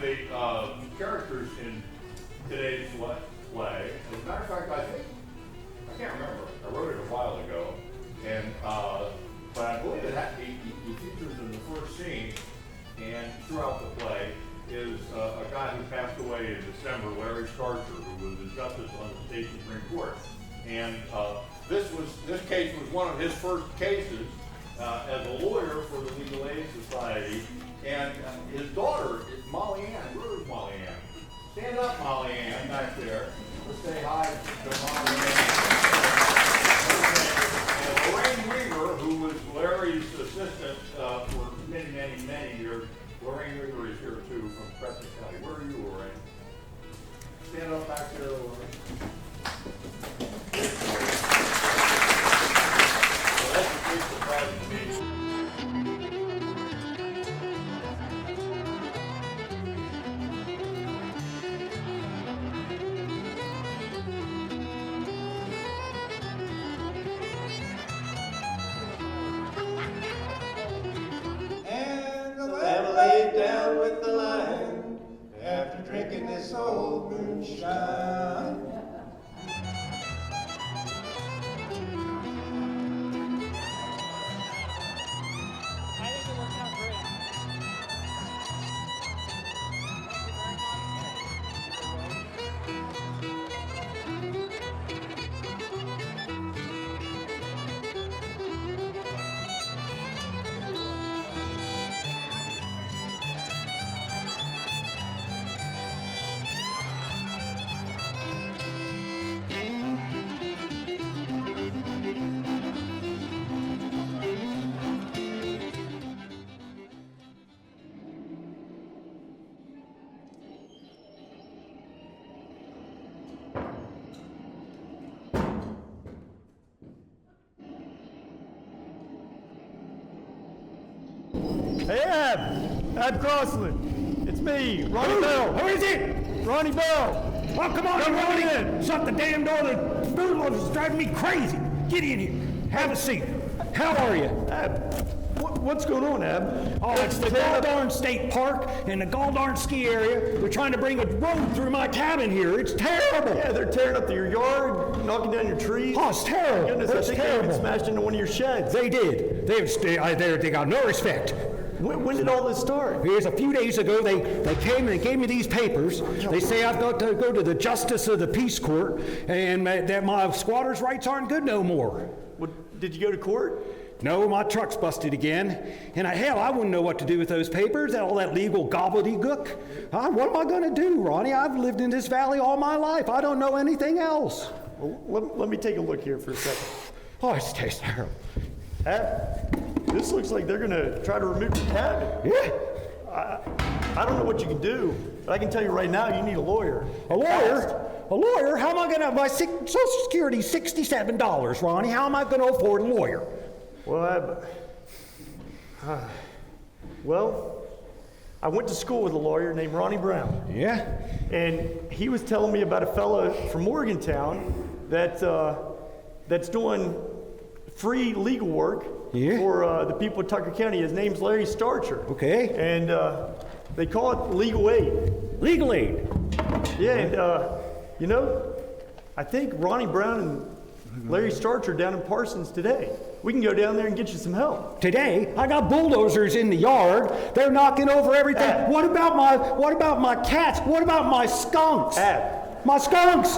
the characters in today's play. As a matter of fact, I can't remember. I wrote it a while ago, and but I believe he features in the first scene and throughout the play is a guy who passed away in December, Larry Starcher, who was a justice on the state Supreme Court. And this case was one of his first cases as a lawyer for the Legal Aid Society. And his daughter is Molly Ann. Where is Molly Ann? Stand up, Molly Ann, back there. Let's say hi to Molly Ann. And Lorraine Weaver, who was Larry's assistant for many, many, many years. Lorraine Weaver is here too from Preston County. Where are you, Lorraine? Stand up back there, Lorraine. Well, that's a big surprise to me. Down with the line after drinking this old moonshine. I think it worked out great. Hey, Ab Crossland. It's me, Ronnie Bell. Who is it? Ronnie Bell. Oh, come on, Come Ronnie. in. Shut the damn door. The food is driving me crazy. Get in here. Have a seat. How are you? Ab, what's going on, Ab? Oh, it's the Goldarn State Park and the Goldarn Ski Area. They're trying to bring a road through my cabin here. It's terrible. Yeah, they're tearing up your yard, knocking down your trees. Oh, it's terrible. Goodness, It's I think they terrible. even smashed into one of your sheds. They did. They got no respect. When did all this start? Here's a few days ago, they came and they gave me these papers. They say I've got to go to the Justice of the Peace Court and that my squatters' rights aren't good no more. Did you go to court? No, my truck's busted again. And hell, I wouldn't know what to do with those papers, all that legal gobbledygook. What am I going to do, Ronnie? I've lived in this valley all my life. I don't know anything else. Well, let me take a look here for a second. Oh, it tastes terrible. This looks like they're going to try to remove your cabin. Yeah. I don't know what you can do, but I can tell you right now, you need a lawyer. A lawyer? A lawyer? How am I going to, my Social Security is $67, Ronnie. How am I going to afford a lawyer? Well, I went to school with a lawyer named Ronnie Brown. Yeah? And he was telling me about a fella from Morgantown that's doing free legal work for the people of Tucker County. His name's Larry Starcher. Okay. And they call it legal aid. Legal aid? Yeah, and I think Ronnie Brown and Larry Starcher down in Parsons today. We can go down there and get you some help. Today? I got bulldozers in the yard. They're knocking over everything. What about my cats? What about my skunks? My skunks!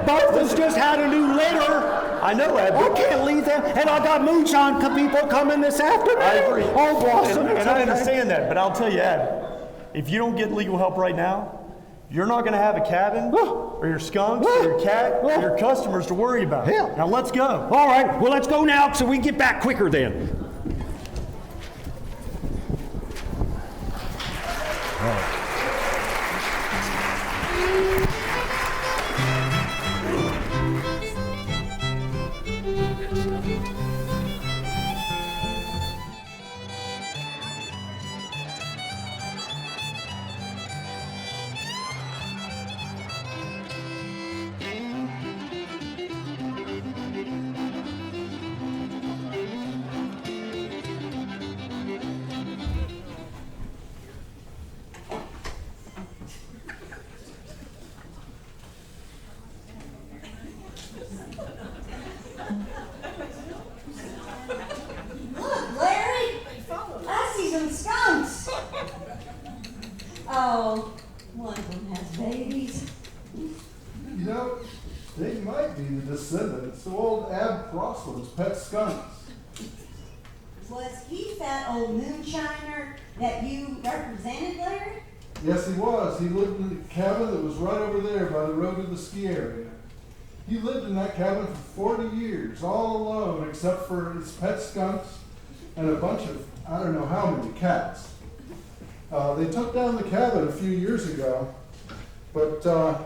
Both just had a new litter. I know, Ab. I can't leave them. And I got moonshine people coming this afternoon. I agree. Oh, Blossom. And I understand that, but I'll tell you, Ab, if you don't get legal help right now, you're not going to have a cabin or your skunks or your cat or your customers to worry about. Hell. Now let's go. All right, well, let's go now so we can get back quicker then. know, they might be the descendants of old Ab Crossland's pet skunks. Was he that old moonshiner that you represented, Larry? Yes, he was. He lived in the cabin that was right over there by the road to the ski area. He lived in that cabin for 40 years, all alone, except for his pet skunks and a bunch of, I don't know how many cats. They took down the cabin a few years ago, but the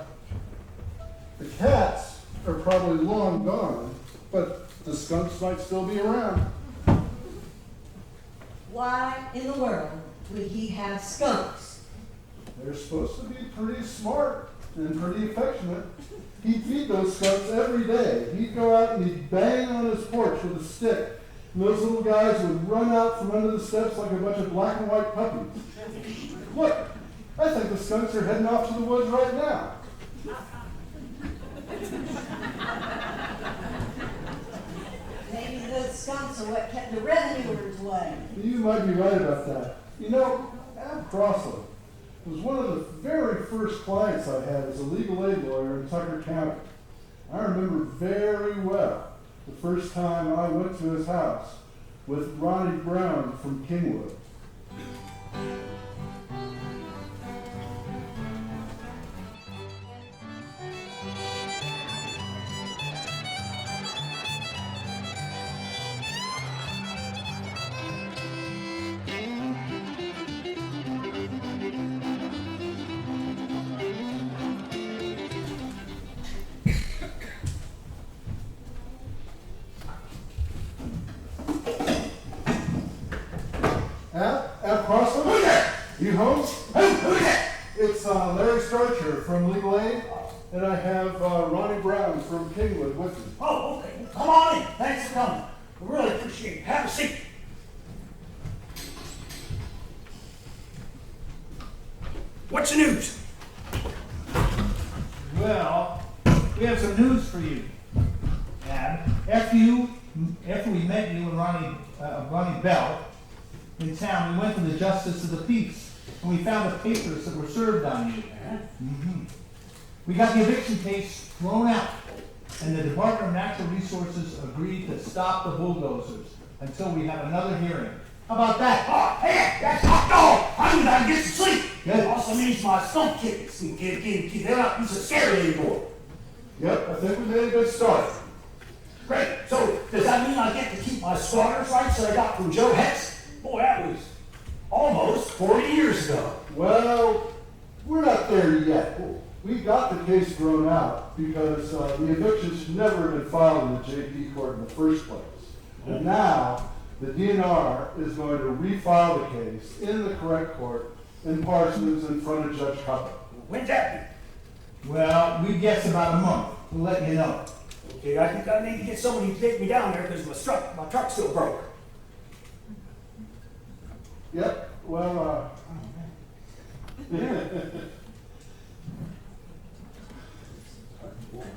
cats are probably long gone, but the skunks might still be around. Why in the world would he have skunks? They're supposed to be pretty smart and pretty affectionate. He'd feed those skunks every day. He'd go out and he'd bang on his porch with a stick. And those little guys would run out from under the steps like a bunch of black and white puppies. Look, I think the skunks are heading off to the woods right now. Maybe those skunks are what kept the revenuers away. You might be right about that. You know, Ab Crossland was one of the very first clients I had as a legal aid lawyer in Tucker County. I remember very well the first time I went to his house with Ronnie Brown from Kingwood. Ab Crossland? Who's that? You home? Who's that? It's Larry Starcher from Legal Aid, and I have Ronnie Brown from Kingwood with me. Oh, okay. Well, come on in. Thanks for coming. We really appreciate it. Have a seat. What's the news? Well, we have some news for you, Ab. After we met you and Ronnie Bell in town, we went to the Justice of the Peace, and we found the papers that were served on you. We got the eviction case thrown out, and the Department of Natural Resources agreed to stop the bulldozers until we have another hearing. How about that? Oh, hey, that's hot dog. I'm gonna get some sleep. That also means my skunk kids. They're not so scary anymore. Yep, I think we made a good start. Great. So does that mean I get to keep my squatter's rights that I got from Joe Hetz? Boy, that was almost 40 years ago. Well, we're not there yet. We got the case thrown out because the eviction should never have been filed in the JP court in the first place. And now, the DNR is going to refile the case in the correct court in Parsons in front of Judge Cupper. When's that Well, we guess about a month. We'll let you know. be? Okay, I think I need to get somebody to take me down there because my truck's still broke. Yep, well,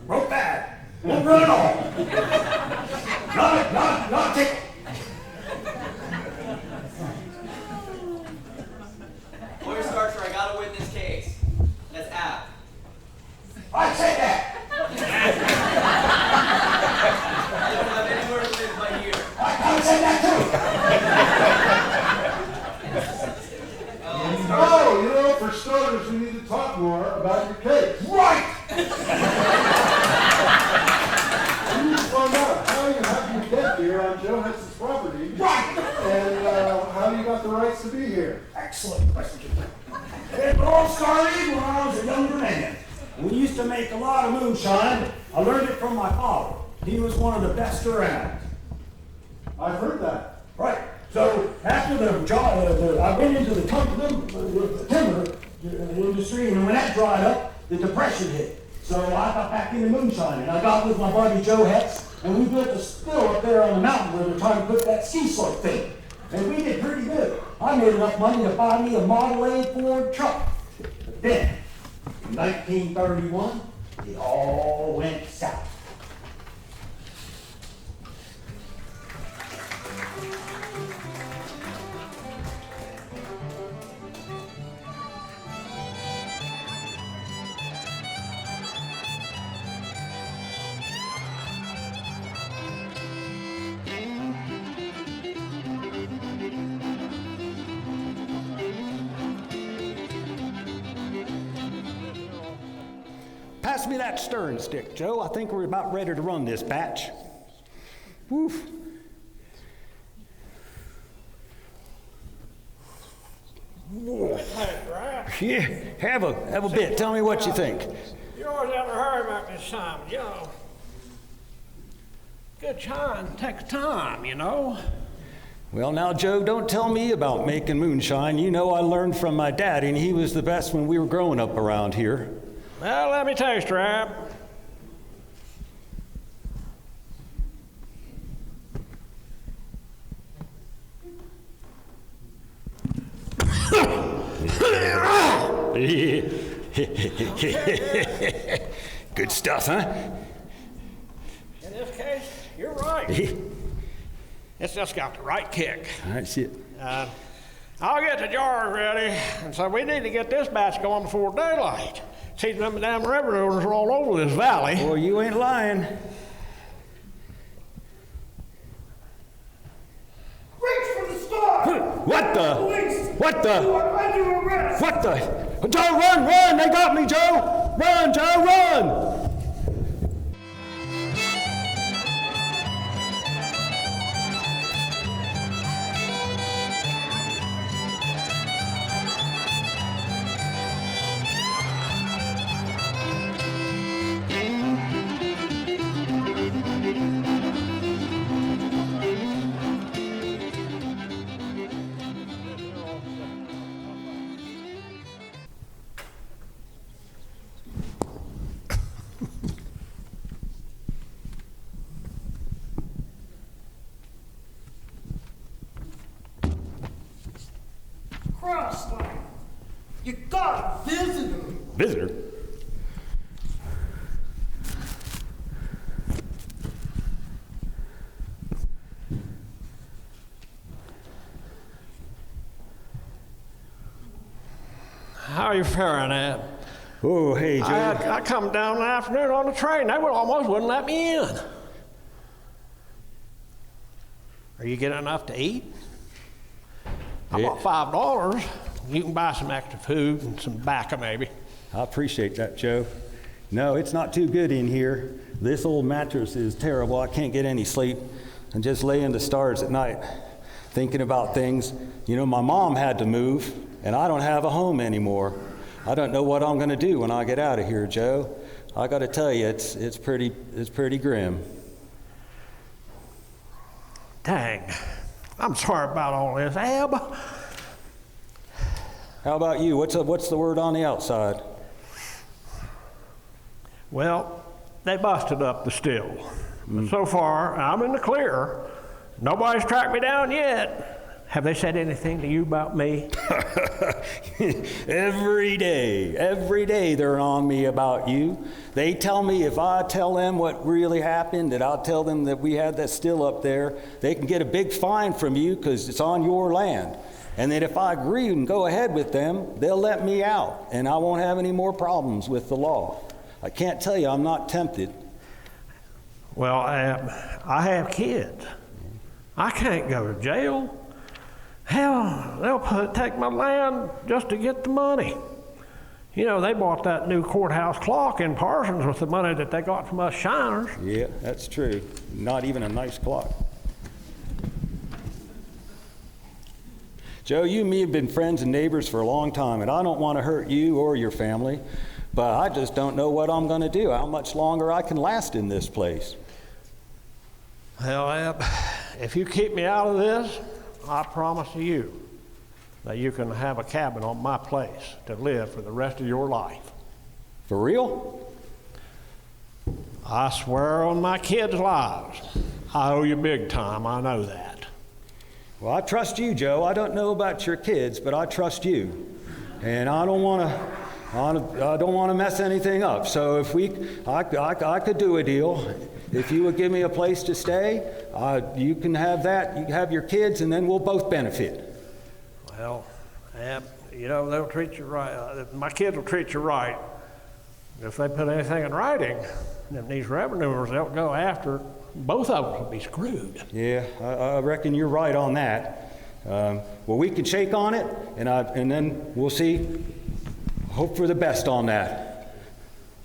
Broke bad. Won't run at all. Not a tickle. Lawyer Starcher, I got a witness case. That's Ab. I said that. I don't have anywhere to live but here. I said that oh, you know, for starters, we need to talk more about your case. too. Right. We need to find out how you happened to get here on Joe Hetz's property. Right. And how you got the rights to be here. Excellent question. It all started when I was a younger man. We used to make a lot of moonshine. I learned it from my father. He was one of the best around. I've heard that. Right. So after I went into the timber industry, and when that dried up, the depression hit. So I got back into moonshine, and I got with my buddy Joe Hetz, and we built a spill up there on the mountain where they're trying to put that ski slope thing. And we did pretty good. I made enough money to buy me a Model A Ford truck. But then, in 1931, it all went south. Pass me that stirring stick, Joe. I think we're about ready to run this batch. Woof. Yeah, have a bit. Tell me what you think. You're always out in a hurry about this time, you know. Good shine takes time, you know. Well, now, Joe, don't tell me about making moonshine. You know I learned from my daddy, and he was the best when we were growing up around here. Well, let me taste, Rab. Good stuff, huh? In this case, you're right. It's just got the right kick. I see it. I'll get the jars ready, and so we need to get this batch going before daylight. See, them damn revenues are all over this valley. Well, you ain't lying. Reach for the star! What the? Police! What the? You are under arrest! What the? Joe, run! They got me, Joe! Run, Joe, run! Crossland, you got a visitor. Visitor? How are you faring, Ed? Oh, hey, Joe. I come down in the afternoon on the train. They almost wouldn't let me in. Are you getting enough to eat? I bought $5. You can buy some extra food and some tobacco, maybe. I appreciate that, Joe. No, it's not too good in here. This old mattress is terrible. I can't get any sleep. I just lay in the stars at night, thinking about things. You know, my mom had to move, and I don't have a home anymore. I don't know what I'm going to do when I get out of here, Joe. I got to tell you, it's pretty grim. Dang. I'm sorry about all this, Ab. How about you? What's the word on the outside? Well, they busted up the still. But so far, I'm in the clear. Nobody's tracked me down yet. Have they said anything to you about me? Every day they're on me about you. They tell me if I tell them what really happened, that I'll tell them that we had that still up there, they can get a big fine from you because it's on your land. And that if I agree and go ahead with them, they'll let me out and I won't have any more problems with the law. I can't tell you I'm not tempted. Well, I have kids. I can't go to jail. Hell, they'll take my land just to get the money. You know, they bought that new courthouse clock in Parsons with the money that they got from us shiners. Yeah, that's true. Not even a nice clock. Joe, you and me have been friends and neighbors for a long time, and I don't want to hurt you or your family, but I just don't know what I'm going to do, how much longer I can last in this place. Well, Ab, if you keep me out of this, I promise you that you can have a cabin on my place to live for the rest of your life. For real? I swear on my kids' lives. I owe you big time, I know that. Well, I trust you, Joe. I don't know about your kids, but I trust you. And I don't want to mess anything up. So if I could do a deal. If you would give me a place to stay, you can have that. You can have your kids, and then we'll both benefit. Well, Ab, you know, they'll treat you right. My kids will treat you right. If they put anything in writing, then these revenuers, they'll go after. Both of them will be screwed. Yeah, I reckon you're right on that. Well, we can shake on it, and then we'll see. Hope for the best on that.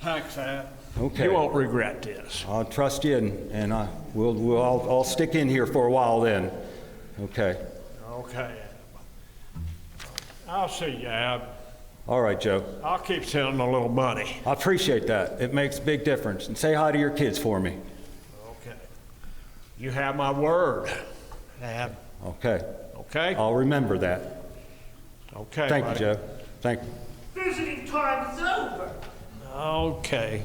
Thanks, Ab. Okay. You won't regret this. I'll trust you, and I'll stick in here for a while then. Okay. Okay, Ab. I'll see you, Ab. All right, Joe. I'll keep sending a little money. I appreciate that. It makes a big difference. And say hi to your kids for me. Okay. You have my word, Ab. Okay. Okay? I'll remember that. Okay, Thank buddy. you, Joe. Thank you. Visiting time is over. Okay.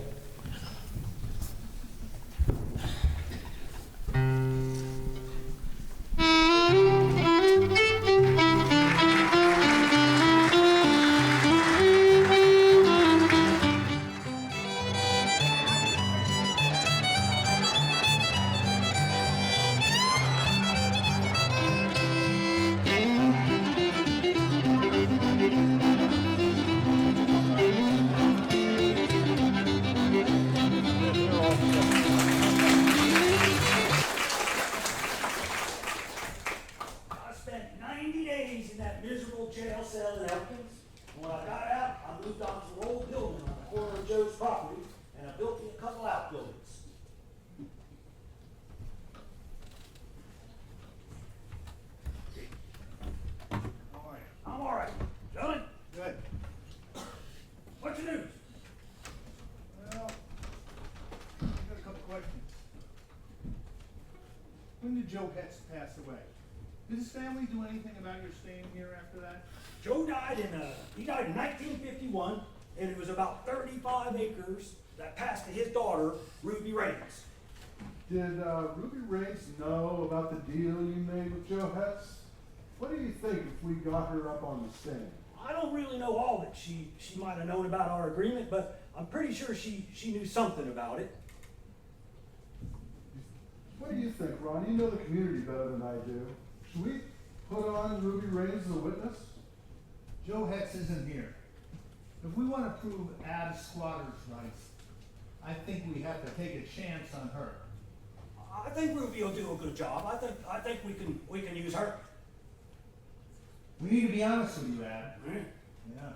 I spent 90 days in that miserable jail cell in Elkins. When I got out, I moved on to an old building on the corner of Joe's property, and I built me a couple outbuildings. I'm all right. Gentlemen? Good. What's your news? Well, I've got a couple questions. When did Joe Hetz pass away? Did his family do anything about your staying here after that? Joe died in 1951, and it was about 35 acres that passed to his daughter, Ruby Raines. Did Ruby Raines know about the deal you made with Joe Hetz? What do you think if we got her up on the stand? I don't really know all that she might have known about our agreement, but I'm pretty sure she knew something about it. What do you think, Ron? You know the community better than I do. Should we put on Ruby Raines as a witness? Joe Hetz isn't here. If we want to prove Ab's squatter's rights, I think we have to take a chance on her. I think Ruby will do a good job. I think we can use her. We need to be honest with you, Ab. Yeah.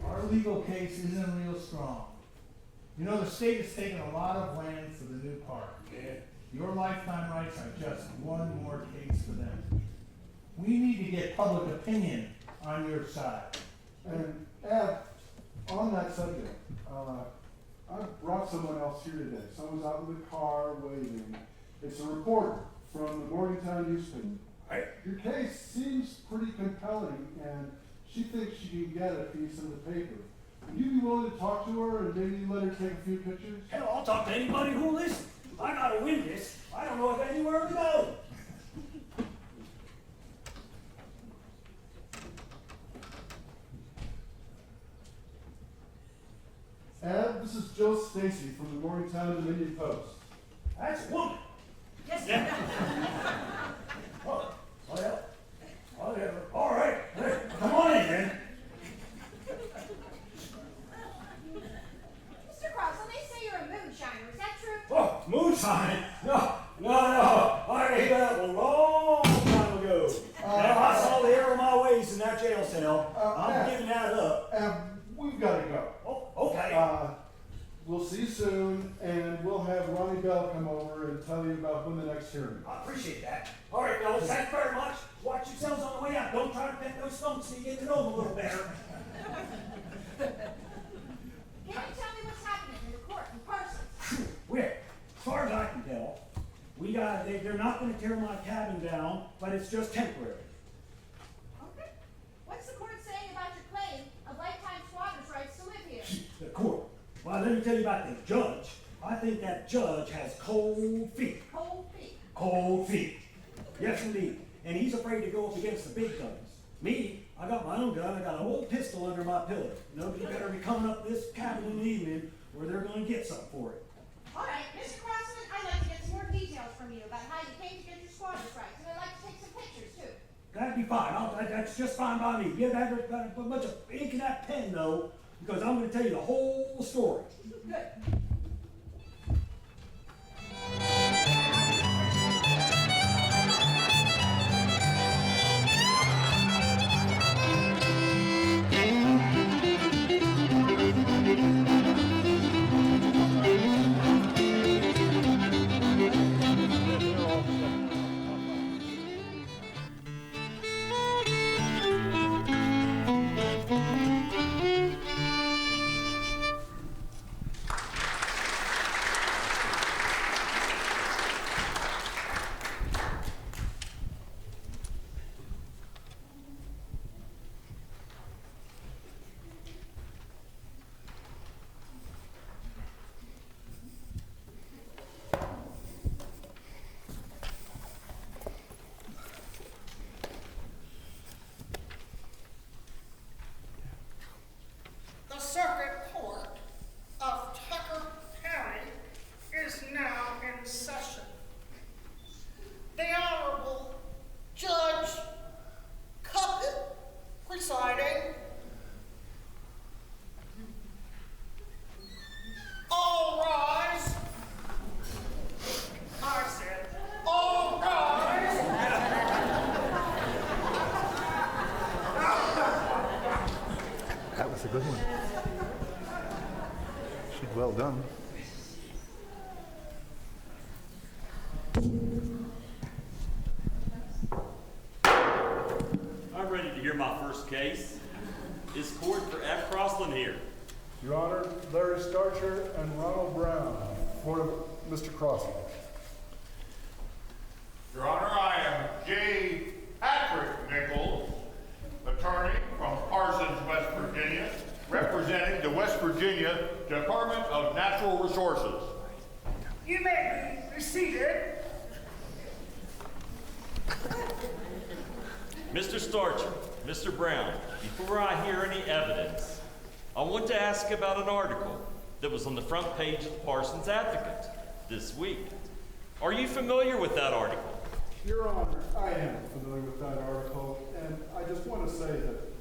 Our legal case isn't real strong. You know, the state has taken a lot of land for the new park. Yeah. Your lifetime rights are just one more case for them. We need to get public opinion on your side. And Ed, on that subject, I brought someone else here today. Someone's out in the car waiting. It's a reporter from the Morgantown newspaper. Right. Your case seems pretty compelling, and she thinks she can get a piece in the paper. Would you be willing to talk to her and maybe let her take a few pictures? Hell, I'll talk to anybody who'll listen. I gotta win this. I don't know if anywhere to go. Ed, this is Joe Stacy from the Morgantown Dominion Post. That's a woman. Yes, Well, whatever. All right. Hey, come on in, then. Mr. Crossland, they say you're a moonshiner. Is that true? Oh, moonshine? No. I ate that a long time ago. I saw the error of my ways in that jail cell. I'm giving that up. We've got to go. Oh, okay. We'll see you soon, and we'll have Ronnie Bell come over and tell you about when the next hearing. I appreciate that. All right, fellas, thanks very much. Watch yourselves on the way out. Don't try to pet those skunks so you get to know them a little better. Can you tell me what's happening in the court in Parsons? Well, as far as I can tell, they're not going to tear my cabin down, but it's just temporary. Okay. What's the court saying about your claim of lifetime squatters' rights to live here? The court. Well, let me tell you about the judge. I think that judge has cold feet. Cold feet. Cold feet. Yes, indeed. And he's afraid to go up against the big guns. Me, I got my own gun. I got an old pistol under my pillow. Nobody better be coming up this cabin in the evening where they're going to get something for it. All right, Mr. Crossland, I'd like to get some more details from you about how you came to get your squatters' rights, and I'd like to take some pictures too. That'd be fine. That's just fine by me. Get that, put a bunch of ink in that pen, though, because I'm going to tell you the whole story. Good. Circuit Court of Tucker County is now in session. The Honorable Judge Cuppet presiding. All rise. I said, all rise. That was a good one. She's well done. I'm ready to hear my first case. Is court for F. Crossland here? Your Honor, Larry Starcher and Ronald Brown for Mr. Crossland. Your Honor, I am J. Patrick Nichols, attorney from Parsons, West Virginia, representing the West Virginia Department of Natural Resources. You may be seated. Mr. Starcher, Mr. Brown, before I hear any evidence, I want to ask about an article that was on the front page of the Parsons Advocate this week. Are you familiar with that article? Your Honor, I am familiar with that article, and I just want to say that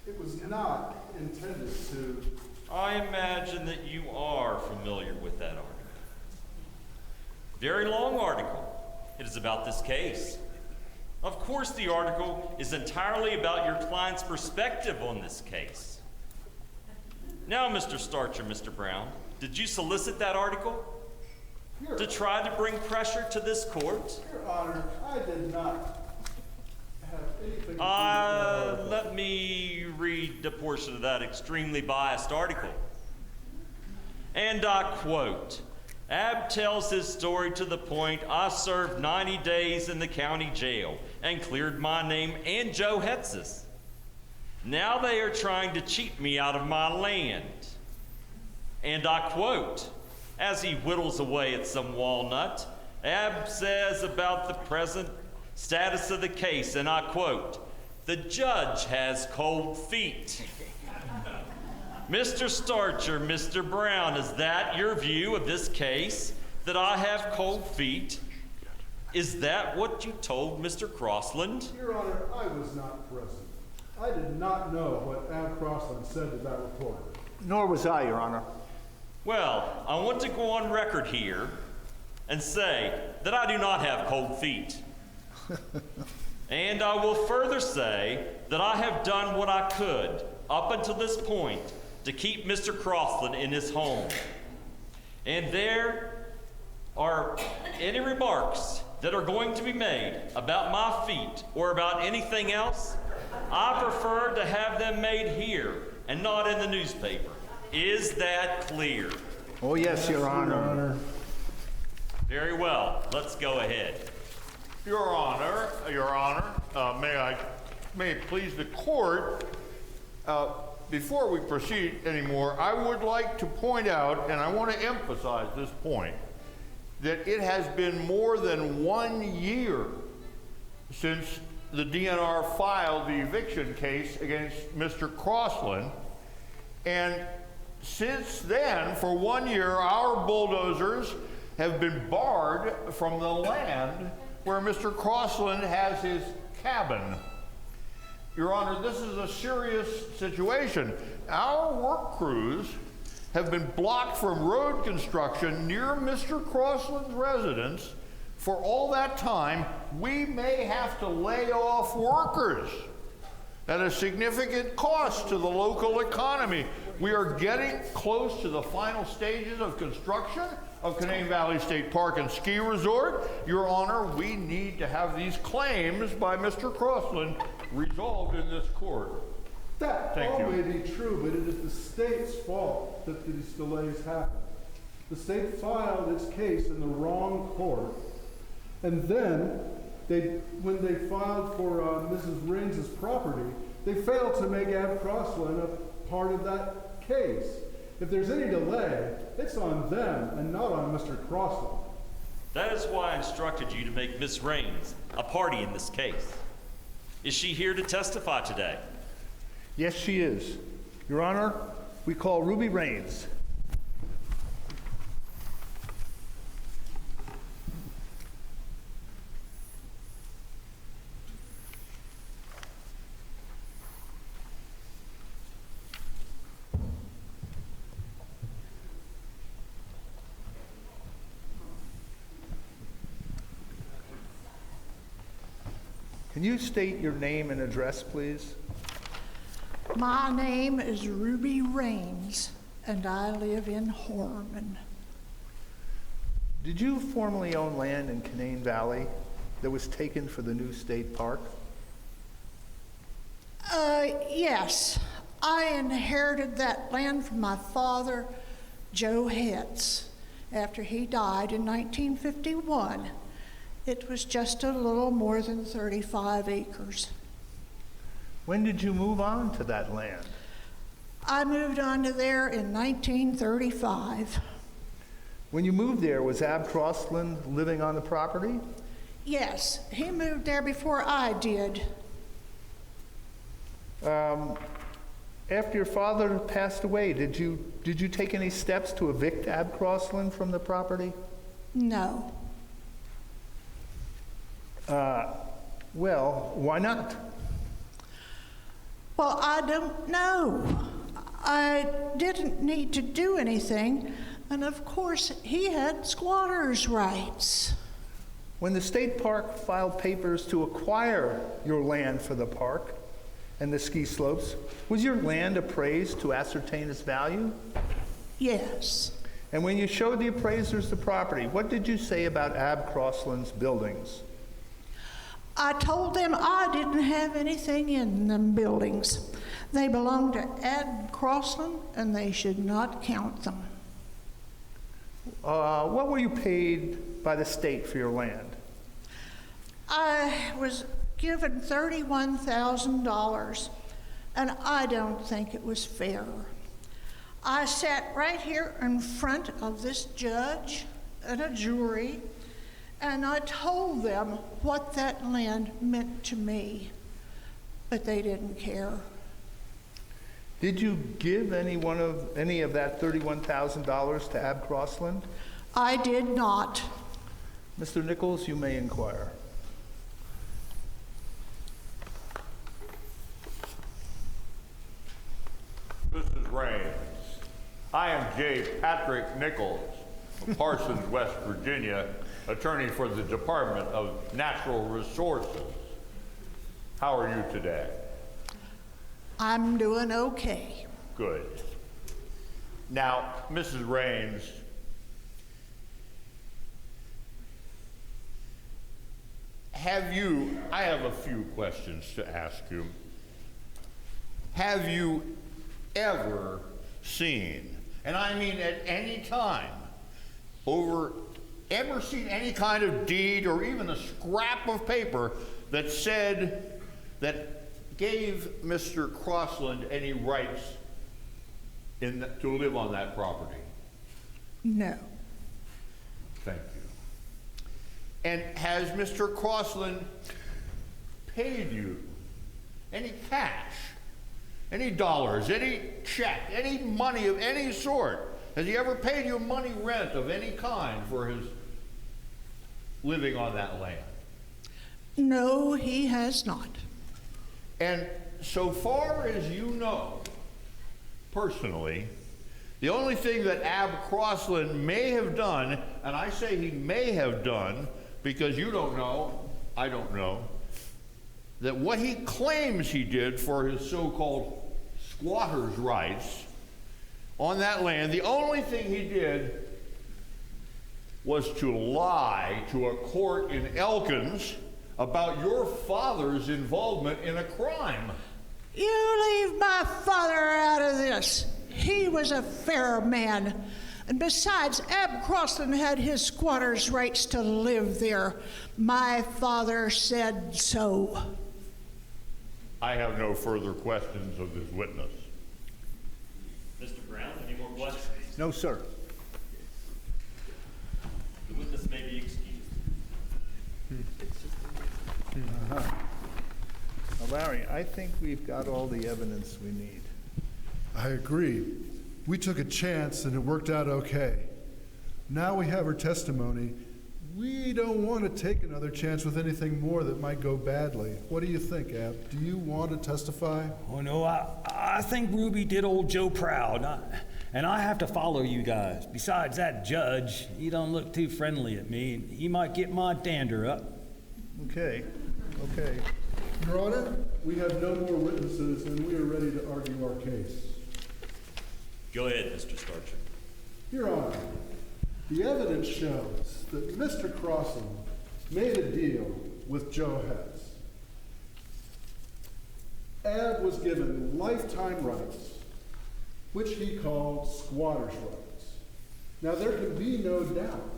it was not intended to... I imagine that you are familiar with that article. Very long article. It is about this case. Of course, the article is entirely about your client's perspective on this case. Now, Mr. Starcher, Mr. Brown, did you solicit that article to try to bring pressure to this court? Your Honor, I did not have anything to do with that article. Let me read the portion of that extremely biased article. And I quote, Ab tells his story to the point, I served 90 days in the county jail and cleared my name and Joe Hetz's. Now they are trying to cheat me out of my land. And I quote, as he whittles away at some walnut, Ab says about the present status of the case, and I quote, the judge has cold feet. Mr. Starcher, Mr. Brown, is that your view of this case, that I have cold feet? Is that what you told Mr. Crossland? Your Honor, I was not present. I did not know what Ab Crossland said to that reporter. Nor was I, Your Honor. Well, I want to go on record here and say that I do not have cold feet. And I will further say that I have done what I could up until this point to keep Mr. Crossland in his home. And there are any remarks that are going to be made about my feet or about anything else, I prefer to have them made here and not in the newspaper. Is that clear? Oh, yes, Your Honor. Very well. Let's go ahead. Your Honor, may it please the court, before we proceed anymore, I would like to point out, and I want to emphasize this point, that it has been more than 1 year since the DNR filed the eviction case against Mr. Crossland, and since then, for 1 year, our bulldozers have been barred from the land where Mr. Crossland has his cabin. Your Honor, this is a serious situation. Our work crews have been blocked from road construction near Mr. Crossland's residence for all that time. We may have to lay off workers at a significant cost to the local economy. We are getting close to the final stages of construction of Canaan Valley State Park and Ski Resort. Your Honor, we need to have these claims by Mr. Crossland resolved in this court. That all may be true, but it is the state's fault that these delays happen. The state filed its case in the wrong court, and then when they filed for Mrs. Rings' property, they failed to make Ab Crossland a part of that case. If there's any delay, it's on them and not on Mr. Crossland. That is why I instructed you to make Miss Raines a party in this case. Is she here to testify today? Yes, she is. Your Honor, we call Ruby Raines. Can you state your name and address, please? My name is Ruby Raines, and I live in Horman. Did you formerly own land in Canaan Valley that was taken for the new state park? Yes. I inherited that land from my father, Joe Hetz, after he died in 1951. It was just a little more than 35 acres. When did you move on to that land? I moved on to there in 1935. When you moved there, was Ab Crossland living on the property? Yes, he moved there before I did. After your father passed away, did you take any steps to evict Ab Crossland from the property? No. Well, why not? Well, I don't know. I didn't need to do anything, and of course, he had squatters' rights. When the state park filed papers to acquire your land for the park and the ski slopes, was your land appraised to ascertain its value? Yes. And when you showed the appraisers the property, what did you say about Ab Crossland's buildings? I told them I didn't have anything in them buildings. They belonged to Ab Crossland, and they should not count them. What were you paid by the state for your land? I was given $31,000, and I don't think it was fair. I sat right here in front of this judge and a jury, and I told them what that land meant to me, but they didn't care. Did you give any of that $31,000 to Ab Crossland? I did not. Mr. Nichols, you may inquire. Mrs. Raines, I am J. Patrick Nichols of Parsons, West Virginia, attorney for the Department of Natural Resources. How are you today? I'm doing okay. Good. Now, Mrs. Raines, I have a few questions to ask you. Have you ever seen, and I mean at any time, ever seen any kind of deed or even a scrap of paper that said, that gave Mr. Crossland any rights to live on that property? No. Thank you. And has Mr. Crossland paid you any cash, any dollars, any check, any money of any sort? Has he ever paid you money rent of any kind for his living on that land? No, he has not. And so far as you know, personally, the only thing that Ab Crossland may have done, and I say he may have done because you don't know, I don't know, that what he claims he did for his so-called squatters' rights on that land, the only thing he did was to lie to a court in Elkins about your father's involvement in a crime. You leave my father out of this. He was a fair man. And besides, Ab Crossland had his squatter's rights to live there. My father said so. I have no further questions of this witness. Mr. Brown, any more questions? No, sir. The witness may be excused. Now, Larry, I think we've got all the evidence we need. I agree. We took a chance and it worked out okay. Now we have her testimony. We don't want to take another chance with anything more that might go badly. What do you think, Ab? Do you want to testify? Oh, no, I think Ruby did old Joe proud. And I have to follow you guys. Besides, that judge, he don't look too friendly at me. He might get my dander up. Okay. Your Honor, we have no more witnesses and we are ready to argue our case. Go ahead, Mr. Starcher. Your Honor, the evidence shows that Mr. Crossland made a deal with Joe Hetz. Ab was given lifetime rights, which he called squatter's rights. Now there can be no doubt,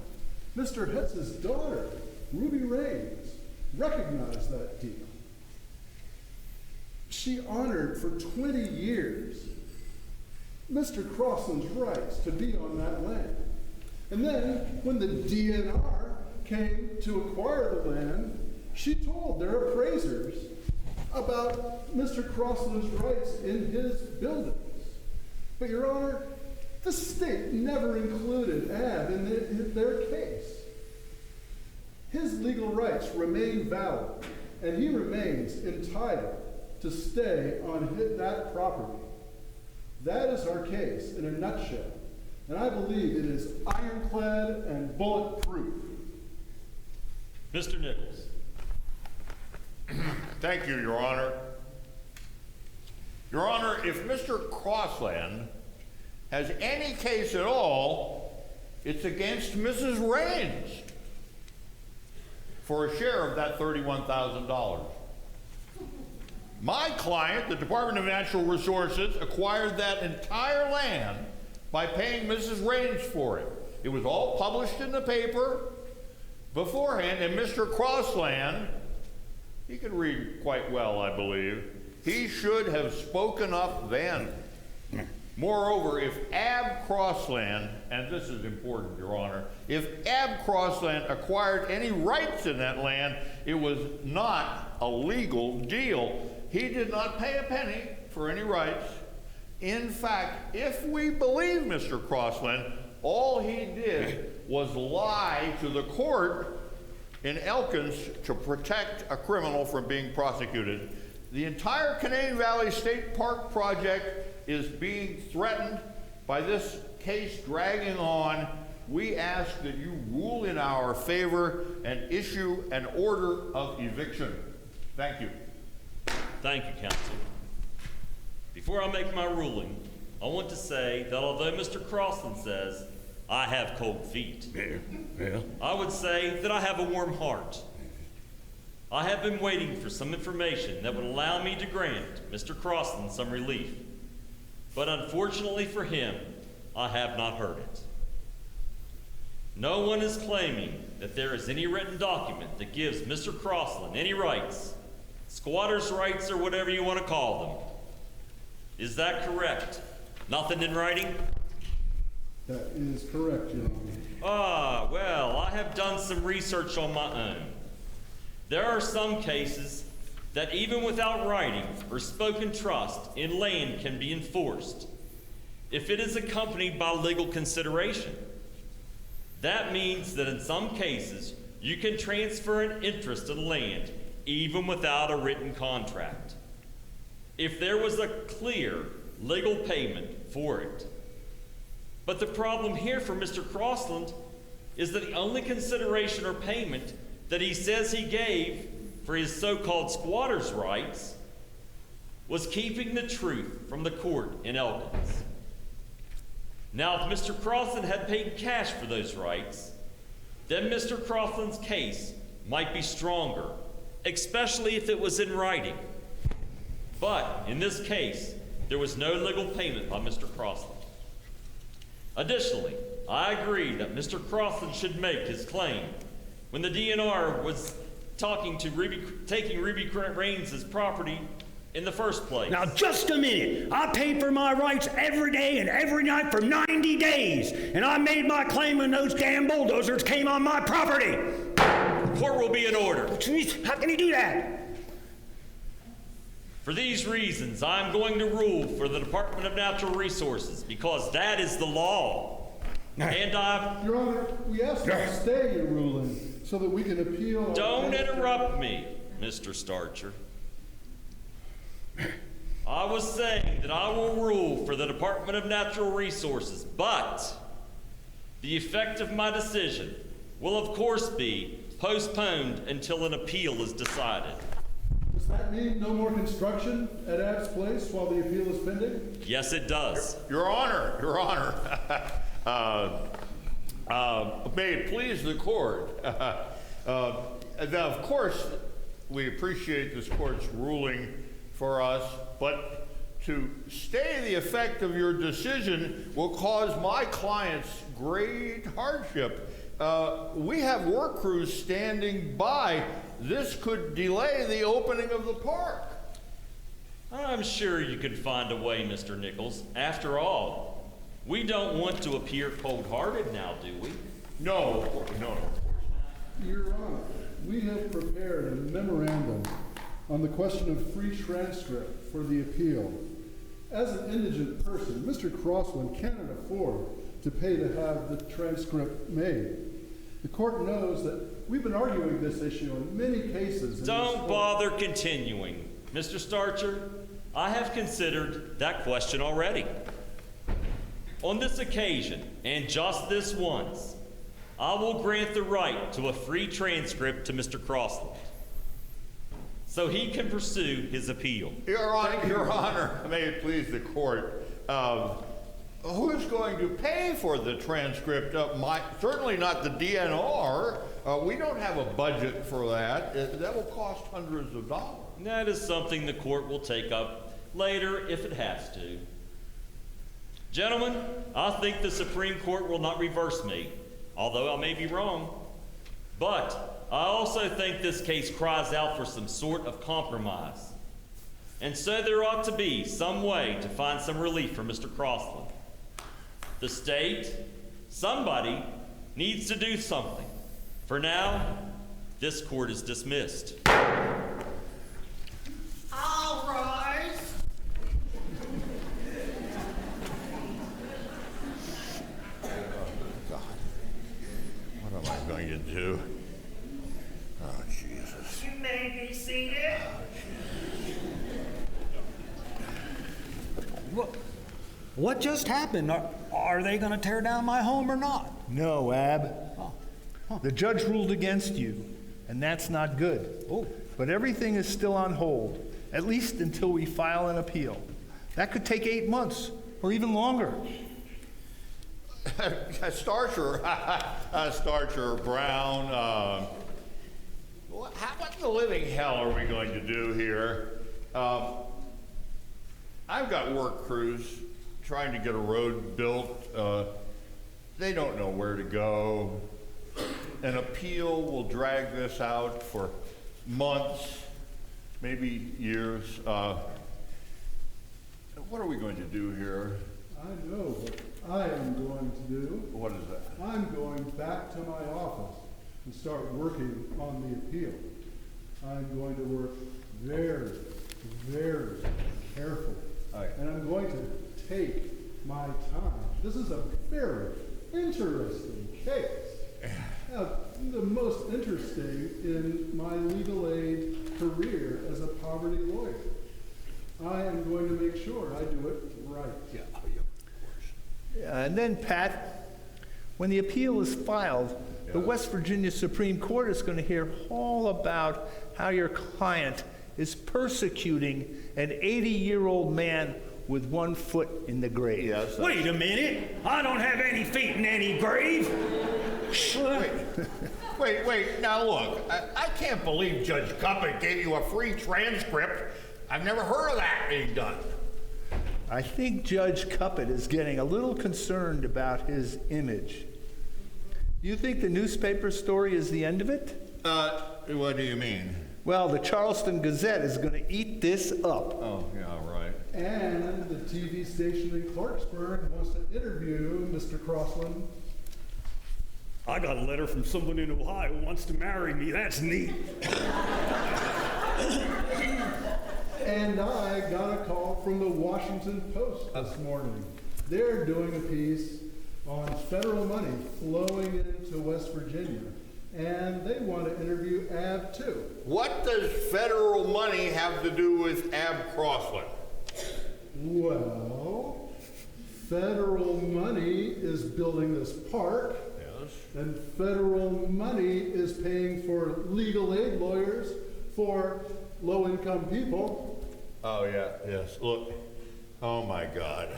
Mr. Hetz's daughter, Ruby Raines, recognized that deal. She honored for 20 years Mr. Crossland's rights to be on that land. And then, when the DNR came to acquire the land, she told their appraisers about Mr. Crossland's rights in his buildings. But, Your Honor, the state never included Ab in their case. His legal rights remain valid, and he remains entitled to stay on that property. That is our case in a nutshell, and I believe it is ironclad and bulletproof. Mr. Nichols. Thank you, Your Honor. Your Honor, if Mr. Crossland has any case at all, it's against Mrs. Raines for a share of that $31,000. My client, the Department of Natural Resources, acquired that entire land by paying Mrs. Raines for it. It was all published in the paper beforehand, and Mr. Crossland, he could read quite well, I believe. He should have spoken up then. Moreover, if Ab Crossland, and this is important, Your Honor, if Ab Crossland acquired any rights in that land, it was not a legal deal. He did not pay a penny for any rights. In fact, if we believe Mr. Crossland, all he did was lie to the court in Elkins to protect a criminal from being prosecuted. The entire Canadian Valley State Park project is being threatened by this case dragging on. We ask that you rule in our favor and issue an order of eviction. Thank you. Thank you, counsel. Before I make my ruling, I want to say that although Mr. Crossland says I have cold feet, I would say that I have a warm heart. I have been waiting for some information that would allow me to grant Mr. Crossland some relief. But unfortunately for him, I have not heard it. No one is claiming that there is any written document that gives Mr. Crossland any rights, squatter's rights or whatever you want to call them. Is that correct? Nothing in writing? That is correct, Your Honor. Ah, well, I have done some research on my own. There are some cases that even without writing or spoken trust in land can be enforced if it is accompanied by legal consideration. That means that in some cases, you can transfer an interest in land even without a written contract, if there was a clear legal payment for it. But the problem here for Mr. Crossland is that the only consideration or payment that he says he gave for his so-called squatter's rights was keeping the truth from the court in Elkins. Now, if Mr. Crossland had paid cash for those rights, then Mr. Crossland's case might be stronger, especially if it was in writing. But in this case, there was no legal payment by Mr. Crossland. Additionally, I agree that Mr. Crossland should make his claim when the DNR was taking Ruby Raines' property in the first place. Now, just a minute. I paid for my rights every day and every night for 90 days, and I made my claim when those damn bulldozers came on my property. The court will be in order. How can you do that? For these reasons, I'm going to rule for the Department of Natural Resources because that is the law. And Your Honor, we ask you to stay your ruling so that we can appeal. Don't interrupt me, Mr. Starcher. I was saying that I will rule for the Department of Natural Resources, but the effect of my decision will of course be postponed until an appeal is decided. Does that mean no more construction at Abb's place while the appeal is pending? Yes, it does. Your Honor, may it please the court. Now, of course, we appreciate this court's ruling for us, but to stay the effect of your decision will cause my clients great hardship. We have work crews standing by. This could delay the opening of the park. I'm sure you could find a way, Mr. Nichols. After all, we don't want to appear cold-hearted now, do we? No. Your Honor, we have prepared a memorandum on the question of free transcript for the appeal. As an indigent person, Mr. Crossland cannot afford to pay to have the transcript made. The court knows that we've been arguing this issue in many cases. Don't bother continuing. Mr. Starcher, I have considered that question already. On this occasion, and just this once, I will grant the right to a free transcript to Mr. Crossland, so he can pursue his appeal. Your Honor, may it please the court, who's going to pay for the transcript? Certainly not the DNR. We don't have a budget for that. That will cost hundreds of dollars. That is something the court will take up later if it has to. Gentlemen, I think the Supreme Court will not reverse me, although I may be wrong. But I also think this case cries out for some sort of compromise. And so there ought to be some way to find some relief for Mr. Crossland. The state, somebody, needs to do something. For now, this court is dismissed. I'll rise. God, what am I going to do? Oh, Jesus. You may be seated. What just happened? Are they going to tear down my home or not? No, Ab. The judge ruled against you, and that's not good. But everything is still on hold, at least until we file an appeal. That could take 8 months, or even longer. Starcher, Brown, what in the living hell are we going to do here? I've got work crews trying to get a road built. They don't know where to go. An appeal will drag this out for months, maybe years. What are we going to do here? I know what I am going to do. What is that? I'm going back to my office and start working on the appeal. I'm going to work very, very carefully. And I'm going to take my time. This is a very interesting case. The most interesting in my legal aid career as a poverty lawyer. I am going to make sure I do it right. Yeah, of course. And then, Pat, when the appeal is filed, the West Virginia Supreme Court is going to hear all about how your client is persecuting an 80-year-old man with 1 foot in the grave. Yes. Wait a minute. I don't have any feet in any grave. Wait. Now look, I can't believe Judge Cuppet gave you a free transcript. I've never heard of that being done. I think Judge Cuppet is getting a little concerned about his image. Do you think the newspaper story is the end of it? What do you mean? Well, the Charleston Gazette is going to eat this up. Oh, yeah, right. And the TV station in Clarksburg wants to interview Mr. Crossland. I got a letter from someone in Ohio who wants to marry me. That's neat. And I got a call from the Washington Post this morning. They're doing a piece on federal money flowing into West Virginia. And they want to interview Ab too. What does federal money have to do with Ab Crossland? Well, federal money is building this park. Yes. And federal money is paying for legal aid lawyers for low-income people. Oh, yeah, yes. Look, oh my God.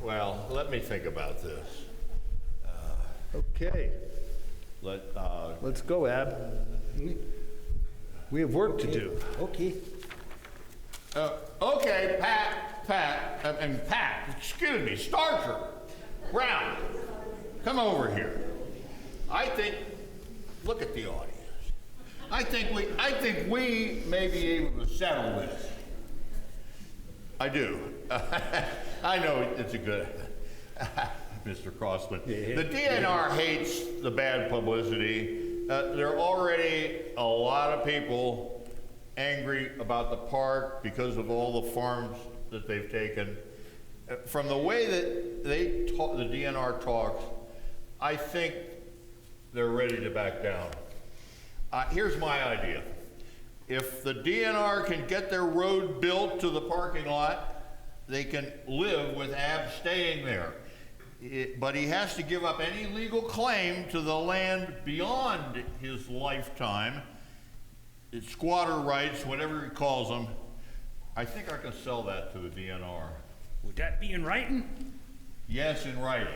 Well, let me think about this. Okay, Let's go, Ab. We have work to do. Okay. Okay, Pat, excuse me, Starcher, Brown, come over here. I think, look at the audience. I think we may be able to settle this. I do. I know it's a good, Mr. Crossland. The DNR hates the bad publicity. There are already a lot of people angry about the park because of all the farms that they've taken. From the way that the DNR talks, I think they're ready to back down. Here's my idea. If the DNR can get their road built to the parking lot, they can live with Ab staying there. But he has to give up any legal claim to the land beyond his lifetime. It's squatter rights, whatever he calls them. I think I can sell that to the DNR. Would that be in writing? Yes, in writing.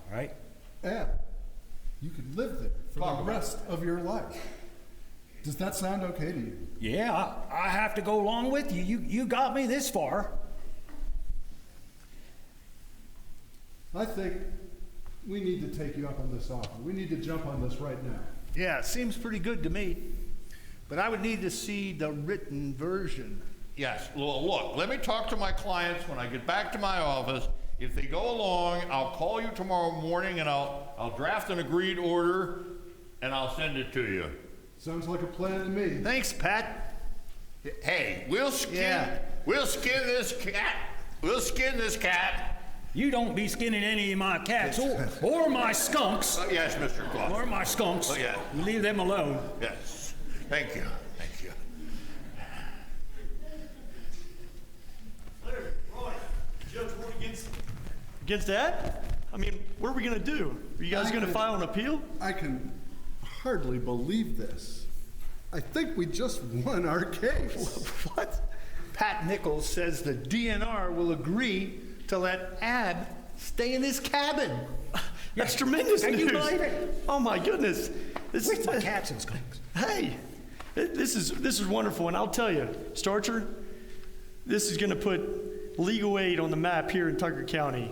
All right. Ab, you could live there for the rest of your life. Does that sound okay to you? Yeah, I have to go along with you. You got me this far. I think we need to take you up on this offer. We need to jump on this right now. Yeah, it seems pretty good to me. But I would need to see the written version. Yes, look, let me talk to my clients when I get back to my office. If they go along, I'll call you tomorrow morning and I'll draft an agreed order and I'll send it to you. Sounds like a plan to me. Thanks, Pat. Hey, we'll skin this cat. We'll skin this cat. You don't be skinning any of my cats or my skunks. Yes, Mr. Claus. Or my skunks. Oh, yeah. You leave them alone. Yes. Thank you. Thank you. Larry, Roy, Judge Ward against that? I mean, what are we gonna do? Are you guys gonna file an appeal? I can hardly believe this. I think we just won our case. What? Pat Nichols says the DNR will agree to let Ab stay in his cabin. That's tremendous news. Can you believe it? Oh my goodness. With my cats and skunks. Hey, this is wonderful, and I'll tell you, Starcher, this is going to put legal aid on the map here in Tucker County,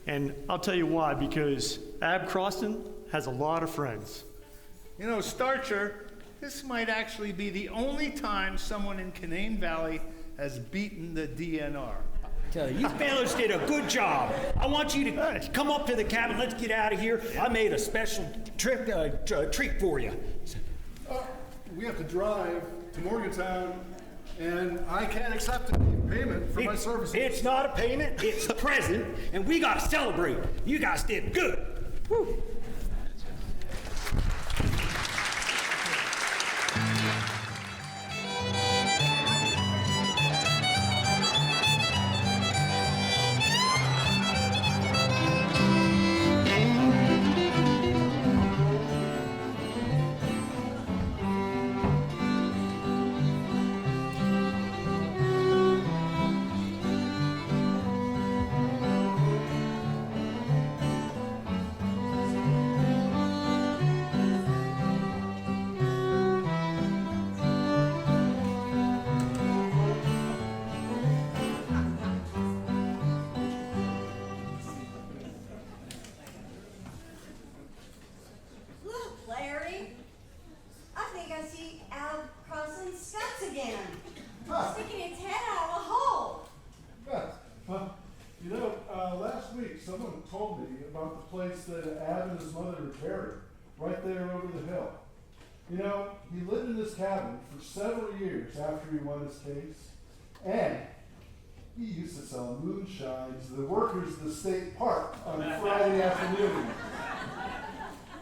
and I'll tell you why, because Ab Crossland has a lot of friends. You know, Starcher, this might actually be the only time someone in Canaan Valley has beaten the DNR. Tell you fellas did a good job. I want you to come up to the cabin. Let's get out of here. I made a special treat for you. We have to drive to Morgantown, and I can't accept any payment for my services. It's not a payment, it's a present, and we gotta celebrate. You guys did good. Woo. Last week, someone told me about the place that Ab and his mother are buried, right there over the hill. You know, he lived in this cabin for several years after he won his case, and he used to sell moonshine to the workers of the state park on Friday afternoon.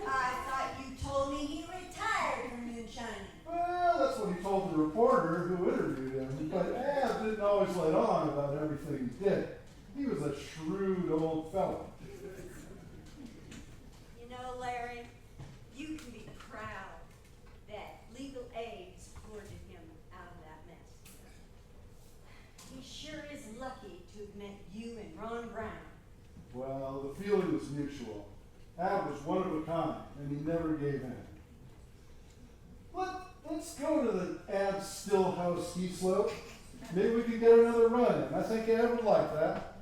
I thought you told me he retired from moonshining. Well, that's what he told the reporter who interviewed him, but Ab didn't always let on about everything he did. He was a shrewd old fellow. You know, Larry, you can be proud that legal aid supported him out of that mess. He sure is lucky to have met you and Ron Brown. Well, the feeling was mutual. Ab was one of a kind, and he never gave in. Let's go to the Ab Stillhouse ski slope. Maybe we can get another run in. I think Ab would like that.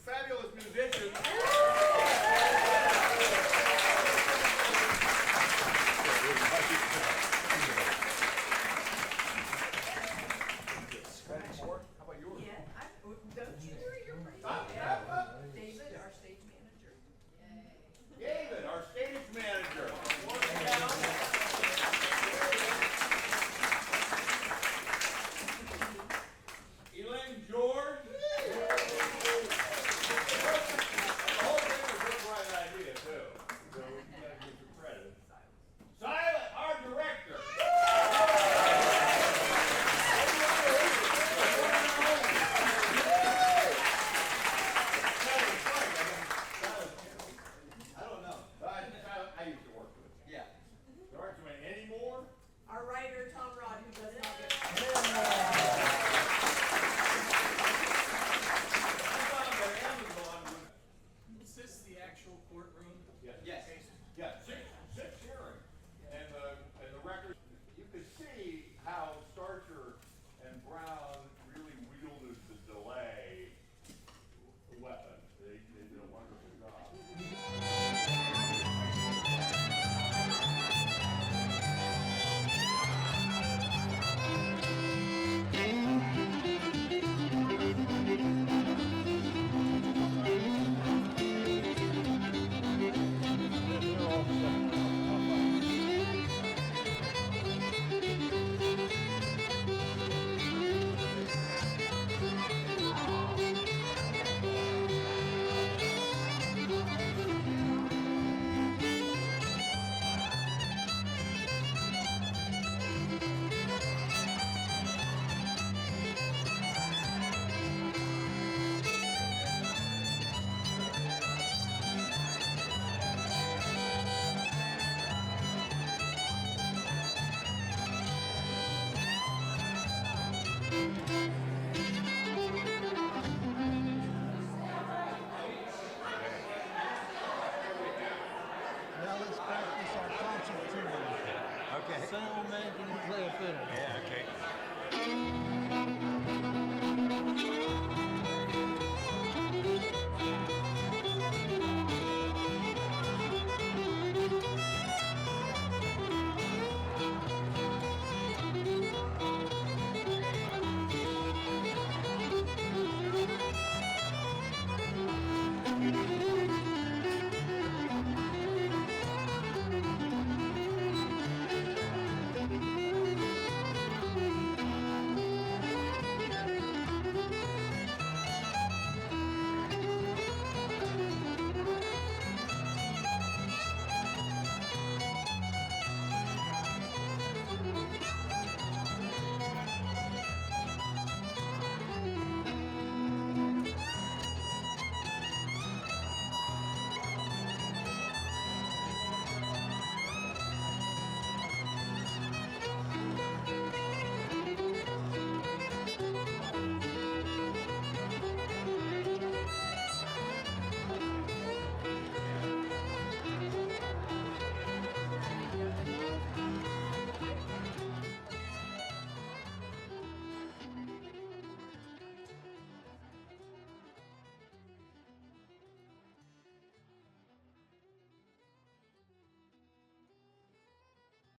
Fabulous musicians